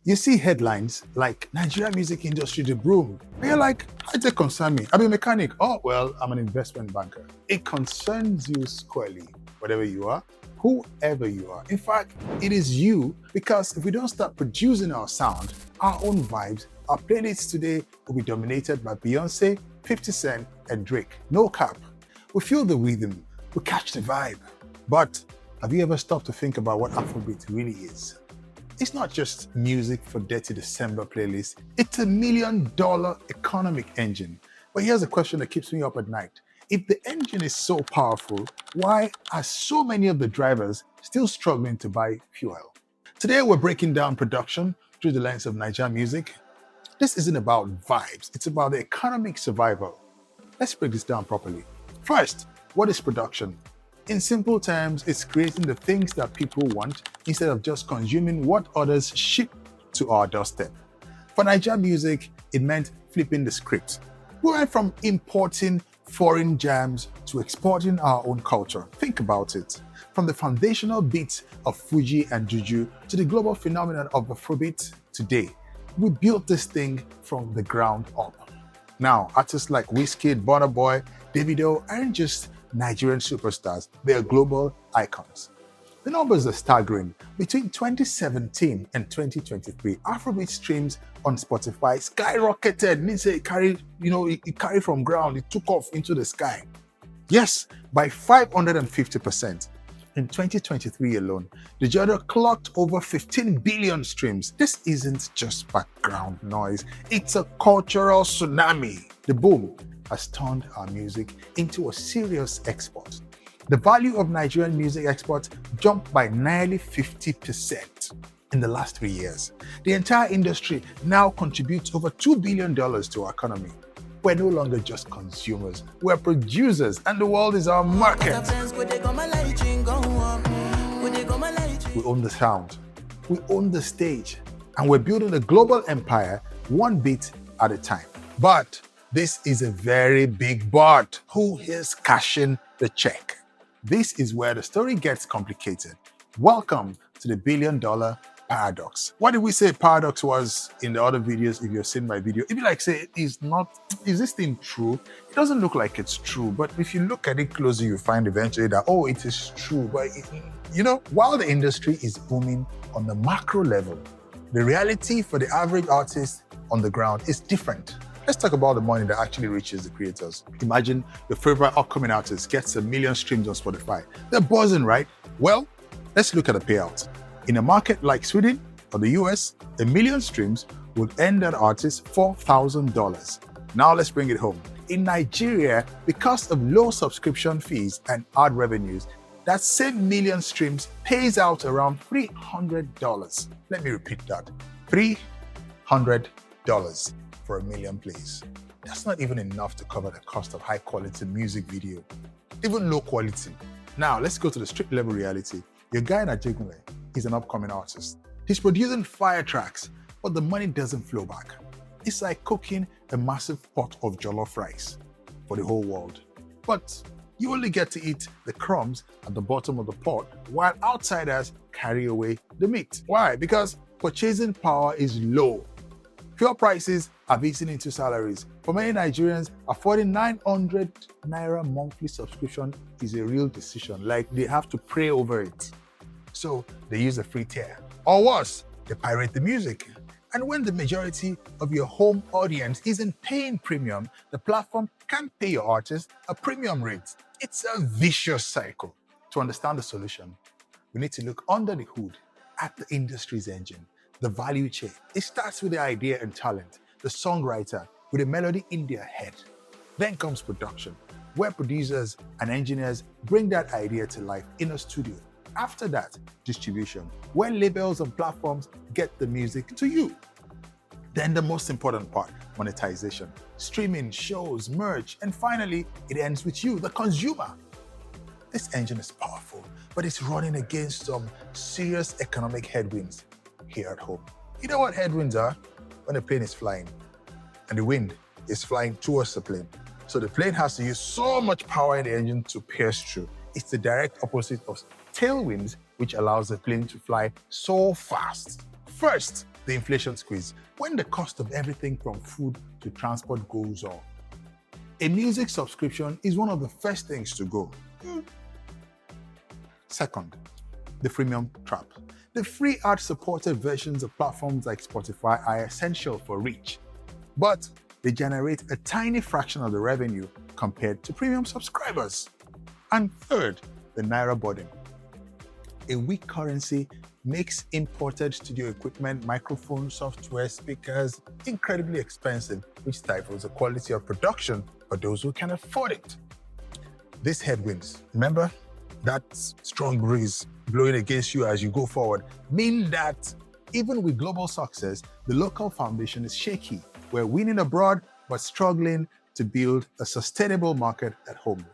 You see headlines like Nigeria music industry the boom. And you're like, how does it concern me? I'm a mechanic. Oh, well, I'm an investment banker. It concerns you squarely, whatever you are, whoever you are. In fact, it is you, because if we don't start producing our sound, our own vibes, our playlists today will be dominated by Beyonce, 50 Cent, and Drake. No cap. We feel the rhythm, we catch the vibe. But have you ever stopped to think about what Afrobeat really is? It's not just music for Dirty December playlists, it's a $1 million economic engine. But here's a question that keeps me up at night. If the engine is so powerful, why are so many of the drivers still struggling to buy fuel? Today we're breaking down production through the lens of Nigeria music. This isn't about vibes, it's about the economic survival. Let's break this down properly. First, what is production? In simple terms, it's creating the things that people want instead of just consuming what others ship to our doorstep. For Nigeria music, it meant flipping the script. We went from importing foreign jams to exporting our own culture. Think about it. From the foundational beats of Fuji and Juju to the global phenomenon of Afrobeats today, we built this thing from the ground up. Now, artists like Wizkid, Burna Boy, Davido aren't just Nigerian superstars, they are global icons. The numbers are staggering. Between 2017 and 2023, Afrobeat streams on Spotify skyrocketed. It means it carried from ground, it took off into the sky. Yes, by 550%. In 2023 alone, the genre clocked over 15 billion streams. This isn't just background noise, it's a cultural tsunami. The boom has turned our music into a serious export. The value of Nigerian music exports jumped by nearly 50% in the last 3 years. The entire industry now contributes over $2 billion to our economy. We're no longer just consumers, we're producers, and the world is our market. We own the sound, we own the stage, and we're building a global empire one beat at a time. But this is a very big but. Who is cashing the check? This is where the story gets complicated. Welcome to the $1 billion paradox. What did we say paradox was in the other videos? If you've seen my video, if you like say, is this thing true? It doesn't look like it's true, but if you look at it closely, you find eventually that, oh, it is true. But while the industry is booming on the macro level, the reality for the average artist on the ground is different. Let's talk about the money that actually reaches the creators. Imagine your favorite upcoming artist gets 1 million streams on Spotify. They're buzzing, right? Well, let's look at the payout. In a market like Sweden or the US, 1 million streams would earn that artist $4,000. Now let's bring it home. In Nigeria, because of low subscription fees and ad revenues, that same 1 million streams pays out around $300. Let me repeat that. $300 for 1 million plays. That's not even enough to cover the cost of high quality music video, even low quality. Now let's go to the street level reality. Your guy in Ajegunle is an upcoming artist. He's producing fire tracks, but the money doesn't flow back. It's like cooking a massive pot of jollof rice for the whole world. But you only get to eat the crumbs at the bottom of the pot while outsiders carry away the meat. Why? Because purchasing power is low. Fuel prices have eaten into salaries. For many Nigerians, affording 900 naira monthly subscription is a real decision, like they have to pray over it. So they use a free tier. Or worse, they pirate the music. And when the majority of your home audience isn't paying premium, the platform can't pay your artist a premium rate. It's a vicious cycle. To understand the solution, we need to look under the hood at the industry's engine. The value chain. It starts with the idea and talent, the songwriter with a melody in their head. Then comes production, where producers and engineers bring that idea to life in a studio. After that, distribution, where labels and platforms get the music to you. Then the most important part, monetization, streaming, shows, merch, and finally, it ends with you, the consumer. This engine is powerful, but it's running against some serious economic headwinds here at home. You know what headwinds are? When a plane is flying and the wind is flying towards the plane. So the plane has to use so much power in the engine to pierce through. It's the direct opposite of tailwinds, which allows the plane to fly so fast. First, The inflation squeeze, when the cost of everything from food to transport goes up. A music subscription is one of the first things to go. Second, the freemium trap. The free ad-supported versions of platforms like Spotify are essential for reach, but they generate a tiny fraction of the revenue compared to premium subscribers. And third, the Naira burden. A weak currency makes imported studio equipment, microphones, software, speakers incredibly expensive, which stifles the quality of production for those who can afford it. These headwinds, remember, that strong breeze blowing against you as you go forward, mean that even with global success, the local foundation is shaky. We're winning abroad, but struggling to build a sustainable market at home.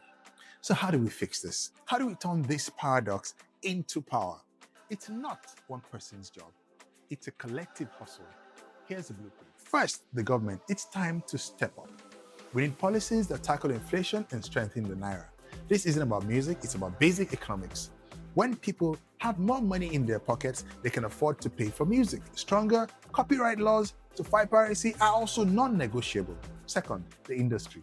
So how do we fix this? How do we turn this paradox into power? It's not one person's job. It's a collective hustle. Here's the blueprint. First, the government. It's time to step up. We need policies that tackle inflation and strengthen the Naira. This isn't about music, it's about basic economics. When people have more money in their pockets, they can afford to pay for music. Stronger copyright laws to fight piracy are also non-negotiable. Second, the industry.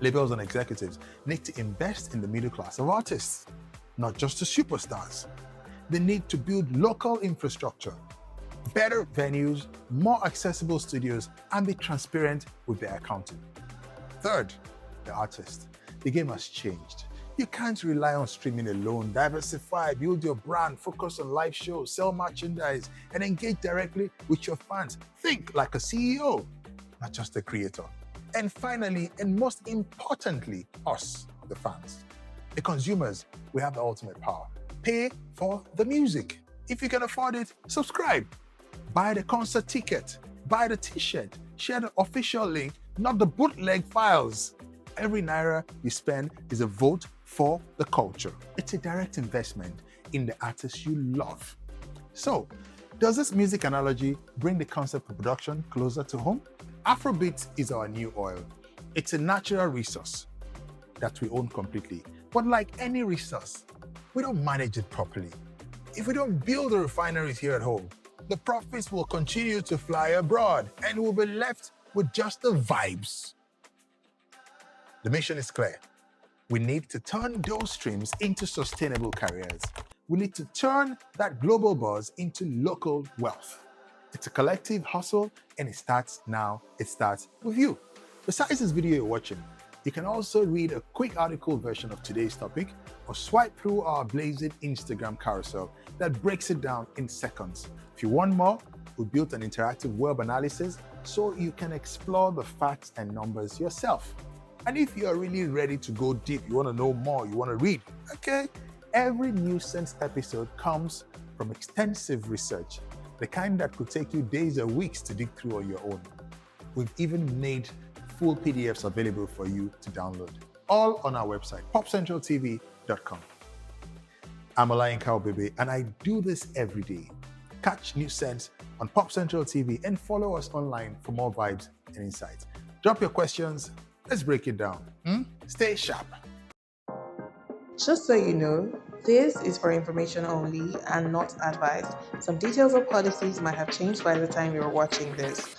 Labels and executives need to invest in the middle class of artists, not just the superstars. They need to build local infrastructure, better venues, more accessible studios, and be transparent with their accounting. Third, the artist. The game has changed. You can't rely on streaming alone. Diversify, build your brand, focus on live shows, sell merchandise, and engage directly with your fans. Think like a CEO, not just a creator. And finally, and most importantly, us, the fans. The consumers, we have the ultimate power. Pay for the music. If you can afford it, subscribe. Buy the concert ticket. Buy the t-shirt. Share the official link, not the bootleg files. Every Naira you spend is a vote for the culture. It's a direct investment in the artists you love. So, does this music analogy bring the concept of production closer to home? Afrobeats is our new oil. It's a natural resource that we own completely. But like any resource, we don't manage it properly. If we don't build the refineries here at home, the profits will continue to fly abroad and we'll be left with just the vibes. The mission is clear. We need to turn those streams into sustainable careers. We need to turn that global buzz into local wealth. It's a collective hustle and it starts now. It starts with you. Besides this video you're watching, you can also read a quick article version of today's topic or swipe through our blazing Instagram carousel that breaks it down in seconds. If you want more, we built an interactive web analysis so you can explore the facts and numbers yourself. And if you're really ready to go deep, you want to know more, you want to read, okay? Every Newsense episode comes from extensive research, the kind that could take you days or weeks to dig through on your own. We've even made full PDFs available for you to download, all on our website, popcentraltv.com. I'm Olayinka Obebe, and I do this every day. Catch Newsense on Popcentral TV and follow us online for more vibes and insights. Drop your questions. Let's break it down. Stay sharp. Just so you know, this is for information only and not advice. Some details or policies might have changed by the time you're watching this.